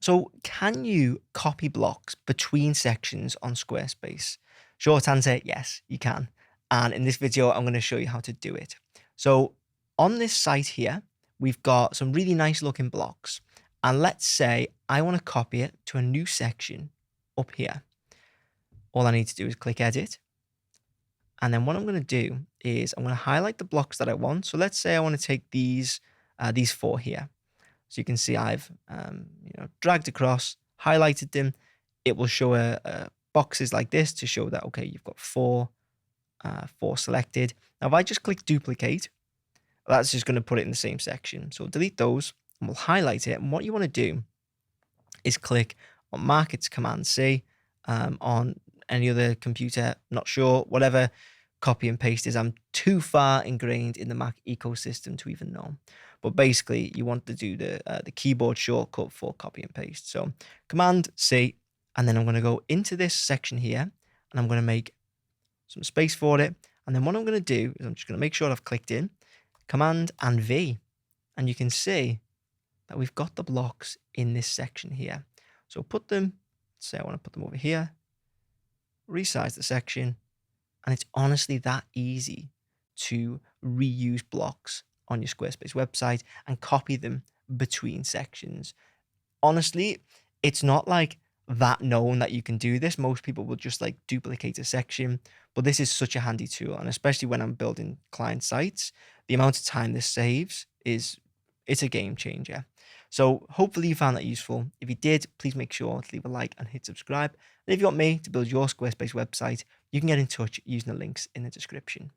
So, can you copy blocks between sections on Squarespace? Short answer, yes, you can. And in this video, I'm going to show you how to do it. So, on this site here, we've got some really nice looking blocks. And let's say I want to copy it to a new section up here. All I need to do is click edit. And then what I'm going to do is I'm going to highlight the blocks that I want. So let's say I want to take these four here. So you can see I've dragged across, highlighted them. It will show boxes like this to show that, okay, you've got four selected. Now, if I just click duplicate, that's just going to put it in the same section. So delete those and we'll highlight it. And what you want to do is click on Markets Command C on any other computer, not sure, whatever copy and paste is. I'm too far ingrained in the Mac ecosystem to even know. But basically, you want to do the keyboard shortcut for copy and paste. So Command C, and then I'm going to go into this section here, and I'm going to make some space for it. And then what I'm going to do is I'm just going to make sure I've clicked in, Command and V, and you can see that we've got the blocks in this section here. So put them, say I want to put them over here, resize the section, and it's honestly that easy to reuse blocks on your Squarespace website and copy them between sections. Honestly, it's not like that known that you can do this. Most people will just like duplicate a section, but this is such a handy tool. And especially when I'm building client sites, the amount of time this saves it's a game changer. So hopefully you found that useful. If you did, please make sure to leave a like and hit subscribe. And if you want me to build your Squarespace website, you can get in touch using the links in the description.